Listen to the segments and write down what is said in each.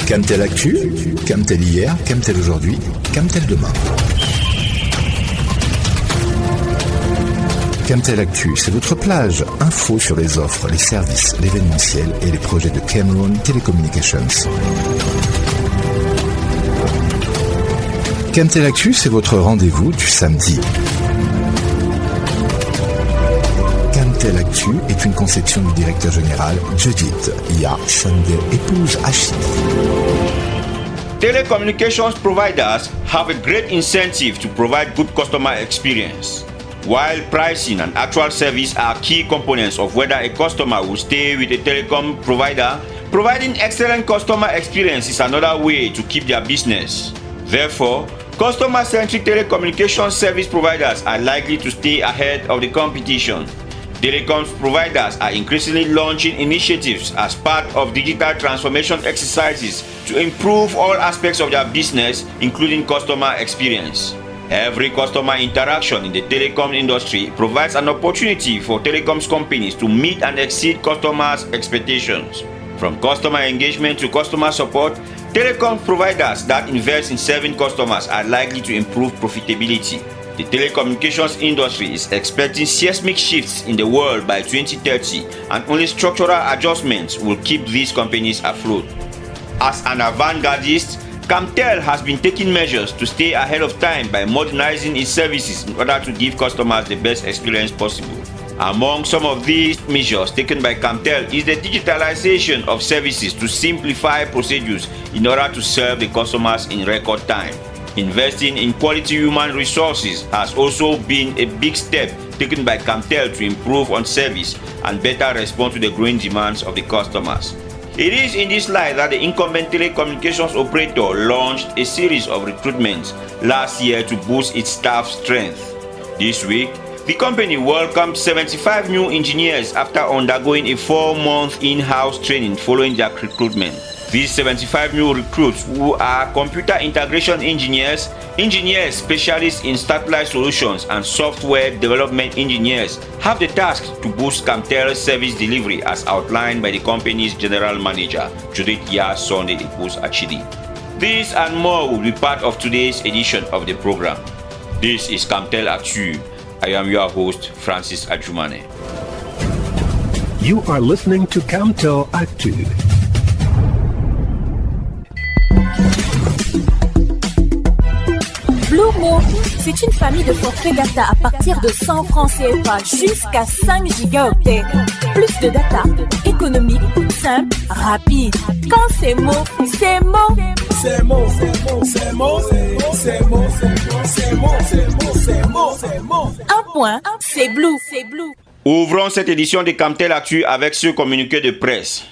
Camtel Actu, Camtel hier, Camtel aujourd'hui, Camtel demain. Camtel Actu, c'est votre plage. Info sur les offres, les services, l'événementiel et les projets de Cameroon Telecommunications. Camtel Actu, c'est votre rendez-vous du samedi. Camtel Actu est une conception du directeur général Judith Ya Sunday, épouse Achille. Telecommunications providers have a great incentive to provide good customer experience. While pricing and actual service are key components of whether a customer will stay with a telecom provider, providing excellent customer experience is another way to keep their business. Therefore, customer-centric telecommunications service providers are likely to stay ahead of the competition. Telecom providers are increasingly launching initiatives as part of digital transformation exercises to improve all aspects of their business, including customer experience. Every customer interaction in the telecom industry provides an opportunity for telecoms companies to meet and exceed customers' expectations. From customer engagement to customer support, telecom providers that invest in serving customers are likely to improve profitability. The telecommunications industry is expecting seismic shifts in the world by 2030, and only structural adjustments will keep these companies afloat. As an avant-gardist, Camtel has been taking measures to stay ahead of time by modernizing its services in order to give customers the best experience possible. Among some of these measures taken by Camtel is the digitalization of services to simplify procedures in order to serve the customers in record time. Investing in quality human resources has also been a big step taken by Camtel to improve on service and better respond to the growing demands of the customers. It is in this light that the incumbent telecommunications operator launched a series of recruitments last year to boost its staff strength. This week, the company welcomed 75 new engineers after undergoing a 4-month in-house training following their recruitment. These 75 new recruits, who are computer integration engineers, engineers specialists in satellite solutions, and software development engineers, have the task to boost Camtel's service delivery as outlined by the company's general manager, Judith Ya Sunday Epos Achidi. This and more will be part of today's edition of the program. This is Camtel Actu. I am your host, Francis Adjumane. You are listening to Camtel Actu. Blue Mo, c'est une famille de forfaits data à partir de 100 francs CFA jusqu'à 5 gigaoctets. Plus de data, économique, simple, rapide. Quand c'est Mo, c'est Mo. C'est Mo, c'est Mo, c'est Mo, c'est Mo, c'est Mo, c'est Mo, c'est Mo, c'est Mo. Un point, c'est Blue, c'est Blue. Ouvrons cette édition de Camtel Actu avec ce communiqué de presse.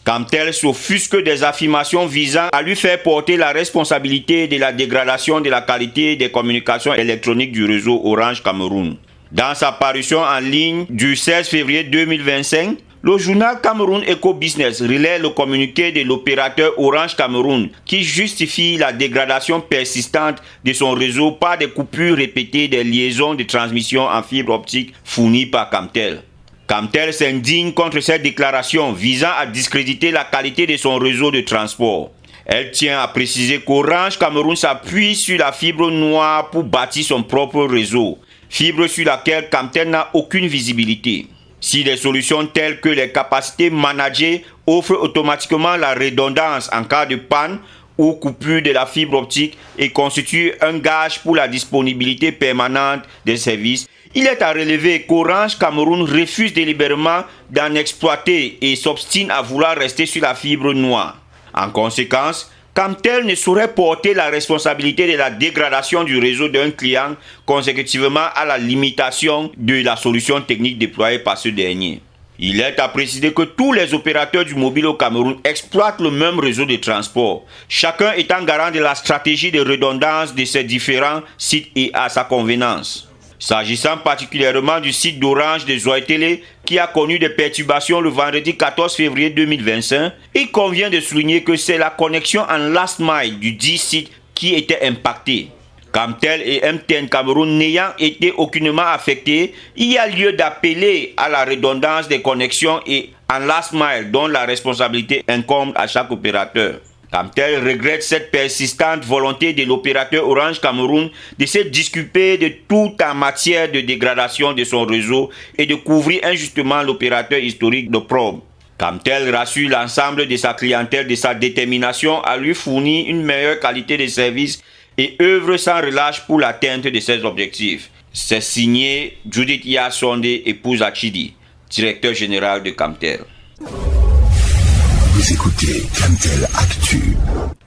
Camtel s'offusque des affirmations visant à lui faire porter la responsabilité de la dégradation de la qualité des communications électroniques du réseau Orange Cameroun. Dans sa parution en ligne du 16 février 2025, le journal Cameroun Eco Business relaie le communiqué de l'opérateur Orange Cameroun qui justifie la dégradation persistante de son réseau par des coupures répétées des liaisons de transmission en fibre optique fournies par Camtel. Camtel s'indigne contre cette déclaration visant à discréditer la qualité de son réseau de transport. Elle tient à préciser qu'Orange Cameroun s'appuie sur la fibre noire pour bâtir son propre réseau, fibre sur laquelle Camtel n'a aucune visibilité. Si des solutions telles que les capacités managées offrent automatiquement la redondance en cas de panne ou coupure de la fibre optique et constituent un gage pour la disponibilité permanente des services, il est à relever qu'Orange Cameroun refuse délibérément d'en exploiter et s'obstine à vouloir rester sur la fibre noire. En conséquence, Camtel ne saurait porter la responsabilité de la dégradation du réseau d'un client consécutivement à la limitation de la solution technique déployée par ce dernier. Il est à préciser que tous les opérateurs du mobile au Cameroun exploitent le même réseau de transport, chacun étant garant de la stratégie de redondance de ses différents sites et à sa convenance. S'agissant particulièrement du site d'Orange de Zoïtélé, qui a connu des perturbations le vendredi 14 février 2025, il convient de souligner que c'est la connexion en last mile du dit site qui était impactée. Camtel et MTN Cameroun n'ayant été aucunement affectés, il y a lieu d'appeler à la redondance des connexions et en last mile dont la responsabilité incombe à chaque opérateur. Camtel regrette cette persistante volonté de l'opérateur Orange Cameroun de se disculper de tout en matière de dégradation de son réseau et de couvrir injustement l'opérateur historique de Probe. Camtel rassure l'ensemble de sa clientèle de sa détermination à lui fournir une meilleure qualité de service et œuvre sans relâche pour l'atteinte de ses objectifs. C'est signé Judith Iya Sondé, épouse Achidi, directeur général de Camtel. Vous écoutez Camtel Actu.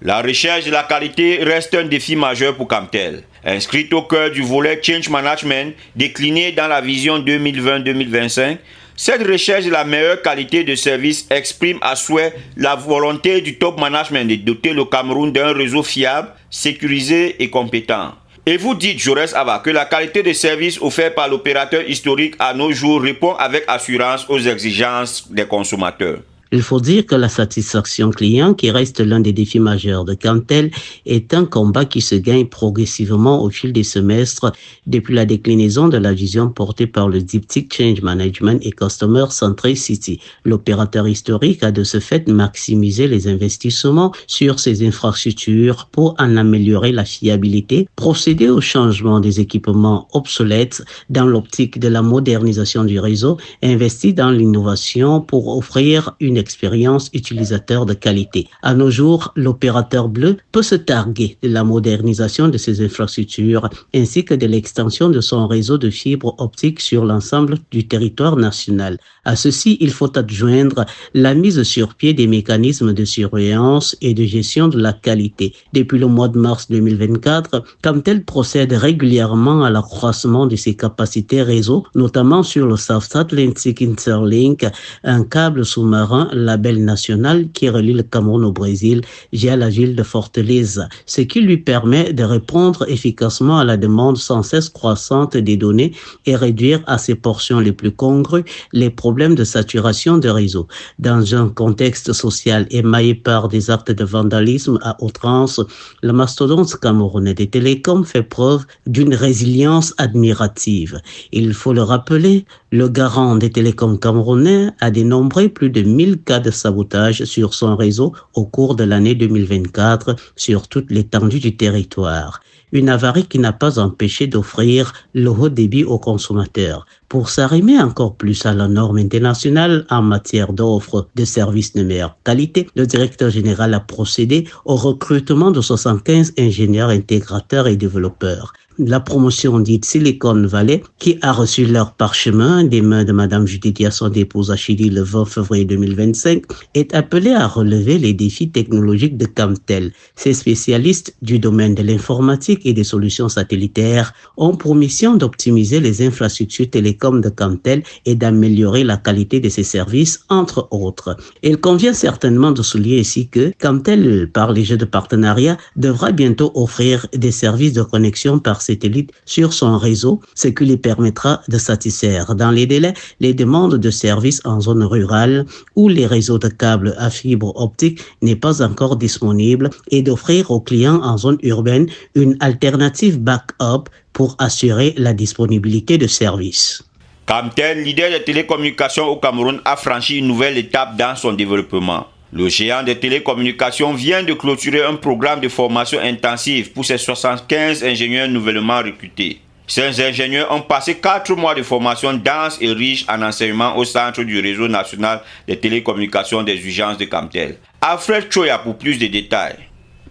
La recherche de la qualité reste un défi majeur pour Camtel. Inscrite au cœur du volet Change Management, décliné dans la vision 2020-2025, cette recherche de la meilleure qualité de service exprime à souhait la volonté du top management de doter le Cameroun d'un réseau fiable, sécurisé et compétent. Et vous dites, Jaurès Aba, que la qualité de service offert par l'opérateur historique à nos jours répond avec assurance aux exigences des consommateurs. Il faut dire que la satisfaction client, qui reste l'un des défis majeurs de Camtel, est un combat qui se gagne progressivement au fil des semestres depuis la déclinaison de la vision portée par le diptyque Change Management et Customer Centricity. L'opérateur historique a de ce fait maximisé les investissements sur ses infrastructures pour en améliorer la fiabilité, procéder au changement des équipements obsolètes dans l'optique de la modernisation du réseau, investi dans l'innovation pour offrir une expérience utilisateur de qualité. À nos jours, l'opérateur bleu peut se targuer de la modernisation de ses infrastructures ainsi que de l'extension de son réseau de fibres optiques sur l'ensemble du territoire national. À ceci, il faut adjoindre la mise sur pied des mécanismes de surveillance et de gestion de la qualité. Depuis le mois de mars 2024, Camtel procède régulièrement à l'accroissement de ses capacités réseau, notamment sur le Southsat Interlink, un câble sous-marin label national qui relie le Cameroun au Brésil via la ville de Fortaleza, ce qui lui permet de répondre efficacement à la demande sans cesse croissante des données et réduire à ses portions les plus congrues les problèmes de saturation de réseau. Dans un contexte social émaillé par des actes de vandalisme à outrance, le mastodonte camerounais des télécoms fait preuve d'une résilience admirative. Il faut le rappeler, le garant des télécoms camerounais a dénombré plus de 1000 cas de sabotage sur son réseau au cours de l'année 2024 sur toute l'étendue du territoire. Une avarie qui n'a pas empêché d'offrir le haut débit aux consommateurs. Pour s'arrimer encore plus à la norme internationale en matière d'offres de services de meilleure qualité, le directeur général a procédé au recrutement de 75 ingénieurs intégrateurs et développeurs. La promotion dite Silicon Valley, qui a reçu leur parchemin des mains de Madame Judith Iya Sondé, épouse Achidi, le 20 février 2025, est appelée à relever les défis technologiques de Camtel. Ces spécialistes du domaine de l'informatique et des solutions satellitaires ont pour mission d'optimiser les infrastructures télécoms de Camtel et d'améliorer la qualité de ses services, entre autres. Il convient certainement de souligner ici que Camtel, par les jeux de partenariat, devra bientôt offrir des services de connexion par satellite sur son réseau, ce qui lui permettra de satisfaire dans les délais les demandes de services en zone rurale où les réseaux de câbles à fibre optique n'est pas encore disponible et d'offrir aux clients en zone urbaine une alternative backup pour assurer la disponibilité de services. Camtel, leader des télécommunications au Cameroun, a franchi une nouvelle étape dans son développement. Le géant des télécommunications vient de clôturer un programme de formation intensive pour ses 75 ingénieurs nouvellement recrutés. Ces ingénieurs ont passé 4 mois de formation dense et riche en enseignement au centre du réseau national des télécommunications des urgences de Camtel. Alfred Choya pour plus de détails.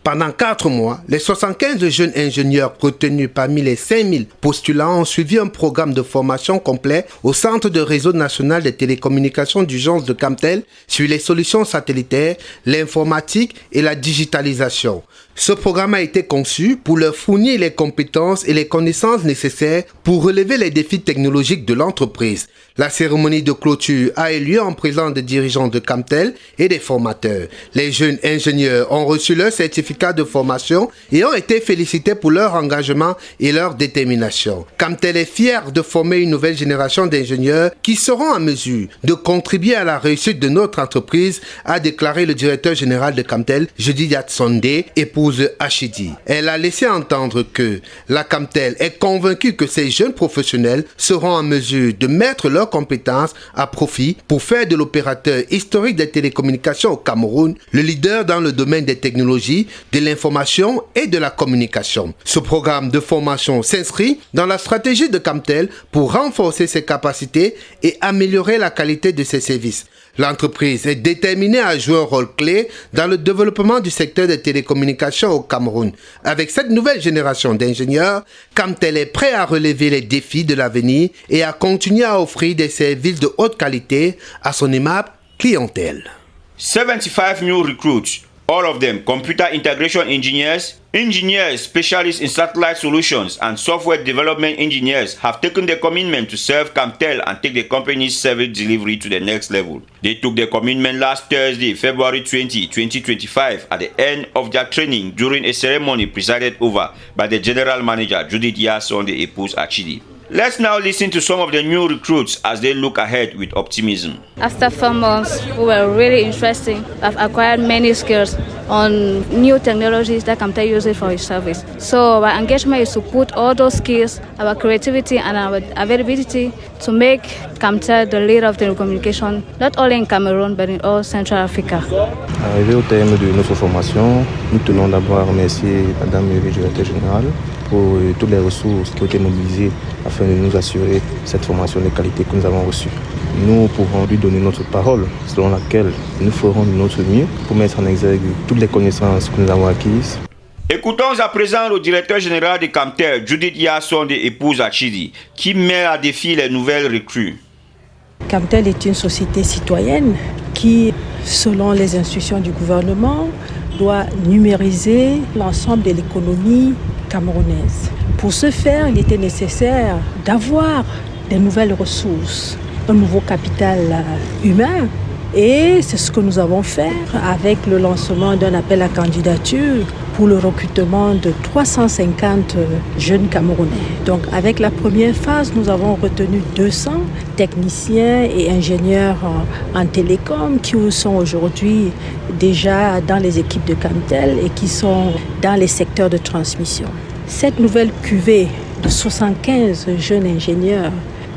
Pendant 4 mois, les 75 jeunes ingénieurs retenus parmi les 5000 postulants ont suivi un programme de formation complet au Centre de réseau national des télécommunications d'urgence de Camtel sur les solutions satellitaires, l'informatique et la digitalisation. Ce programme a été conçu pour leur fournir les compétences et les connaissances nécessaires pour relever les défis technologiques de l'entreprise. La cérémonie de clôture a eu lieu en présence des dirigeants de Camtel et des formateurs. Les jeunes ingénieurs ont reçu leur certificat de formation et ont été félicités pour leur engagement et leur détermination. Camtel est fier de former une nouvelle génération d'ingénieurs qui seront en mesure de contribuer à la réussite de notre entreprise, a déclaré le directeur général de Camtel, Judith Iya Sondé, épouse Achidi. Elle a laissé entendre que la Camtel est convaincue que ces jeunes professionnels seront en mesure de mettre leur leurs compétences à profit pour faire de l'opérateur historique des télécommunications au Cameroun le leader dans le domaine des technologies, de l'information et de la communication. Ce programme de formation s'inscrit dans la stratégie de Camtel pour renforcer ses capacités et améliorer la qualité de ses services. L'entreprise est déterminée à jouer un rôle clé dans le développement du secteur des télécommunications au Cameroun. Avec cette nouvelle génération d'ingénieurs, Camtel est prêt à relever les défis de l'avenir et à continuer à offrir des services de haute qualité à son aimable clientèle. 75 new recruits, all of them computer integration engineers, engineers specialists in satellite solutions, and software development engineers have taken the commitment to serve Camtel and take the company's service delivery to the next level. They took the commitment last Thursday, February 20, 2025, at the end of their training during a ceremony presided over by the General Manager, Judith Yason de Epus Achidi. Let's now listen to some of the new recruits as they look ahead with optimism. After 4 months, we were really interesting. I've acquired many skills on new technologies that Camtel uses for its service. So our engagement is to put all those skills, our creativity and our availability to make Camtel the leader of telecommunication, not only in Cameroon, but in all Central Africa. Arrivé au terme de notre formation, nous tenons d'abord à remercier Madame le Directeur Général pour toutes les ressources qui ont été mobilisées afin de nous assurer cette formation de qualité que nous avons reçue. Nous pouvons lui donner notre parole selon laquelle nous ferons de notre mieux pour mettre en exergue toutes les connaissances que nous avons acquises. Écoutons à présent le directeur général de Camtel, Judith Yason de Epus Achidi, qui met à défi les nouvelles recrues. Camtel est une société citoyenne qui, selon les instructions du gouvernement, doit numériser l'ensemble de l'économie camerounaise. Pour ce faire, il était nécessaire d'avoir des nouvelles ressources, un nouveau capital humain. Et c'est ce que nous avons fait avec le lancement d'un appel à candidature pour le recrutement de 350 jeunes Camerounais. Donc avec la première phase, nous avons retenu 200 techniciens et ingénieurs en télécom qui sont aujourd'hui déjà dans les équipes de Camtel et qui sont dans les secteurs de transmission. Cette nouvelle cuvée de 75 jeunes ingénieurs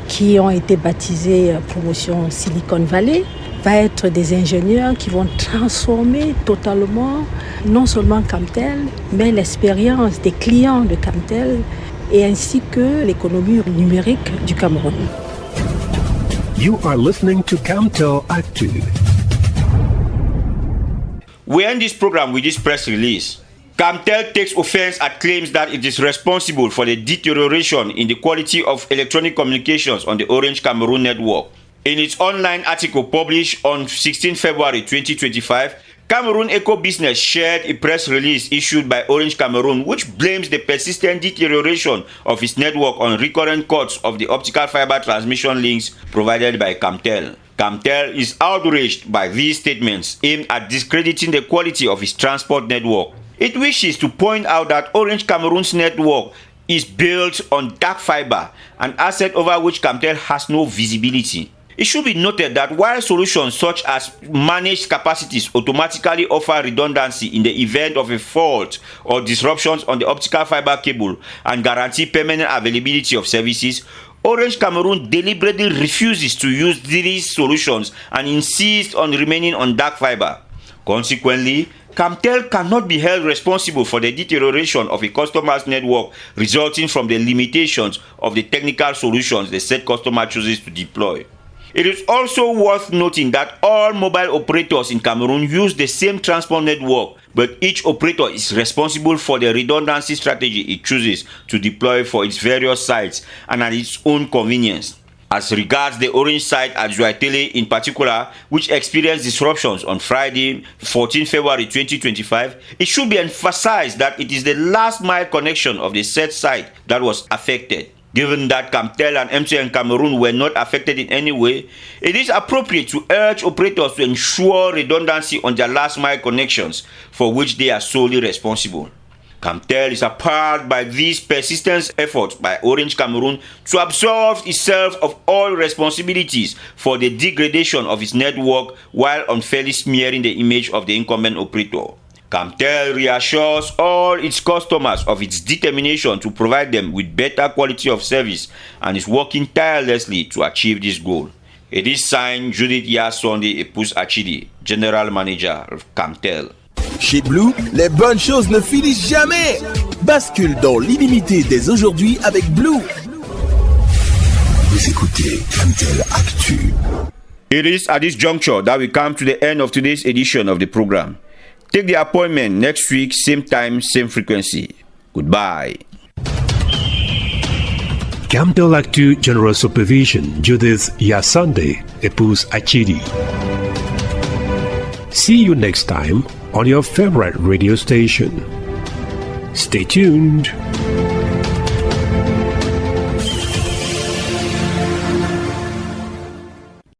qui ont été baptisés promotion Silicon Valley va être des ingénieurs qui vont transformer totalement non seulement Camtel, mais l'expérience des clients de Camtel et ainsi que l'économie numérique du Cameroun. You are listening to Camtel Actu. We end this program with this press release. Camtel takes offense at claims that it is responsible for the deterioration in the quality of electronic communications on the Orange Cameroon network. In its online article published on 16 February 2025, Cameroon Eco Business shared a press release issued by Orange Cameroon which blames the persistent deterioration of its network on recurrent cuts of the optical fiber transmission links provided by Camtel. Camtel is outraged by these statements aimed at discrediting the quality of its transport network. It wishes to point out that Orange Cameroon's network is built on dark fiber, an asset over which Camtel has no visibility. It should be noted that while solutions such as managed capacities automatically offer redundancy in the event of a fault or disruptions on the optical fiber cable and guarantee permanent availability of services, Orange Cameroon deliberately refuses to use these solutions and insists on remaining on dark fiber. Consequently, Camtel cannot be held responsible for the deterioration of a customer's network resulting from the limitations of the technical solutions the said customer chooses to deploy. It is also worth noting that all mobile operators in Cameroon use the same transport network, but each operator is responsible for the redundancy strategy it chooses to deploy for its various sites and at its own convenience. As regards the Orange site at Joatele in particular, which experienced disruptions on Friday, 14 February 2025, it should be emphasized that it is the last mile connection of the said site that was affected. Given that Camtel and MTN Cameroon were not affected in any way, it is appropriate to urge operators to ensure redundancy on their last mile connections for which they are solely responsible. Camtel is appalled by these persistent efforts by Orange Cameroon to absolve itself of all responsibilities for the degradation of its network while unfairly smearing the image of the incumbent operator. Camtel reassures all its customers of its determination to provide them with better quality of service and is working tirelessly to achieve this goal. It is signed Judith Yasonde Epous Achidi, General Manager of Camtel. Chez Blue, les bonnes choses ne finissent jamais. Bascule dans l'illimité dès aujourd'hui avec Blue. Vous écoutez Camtel Actu. It is at this juncture that we come to the end of today's edition of the program. Take the appointment next week, same time, same frequency. Goodbye. Camtel Actu General Supervision, Judith Yasonde Epous Achidi. See you next time on your favorite radio station. Stay tuned.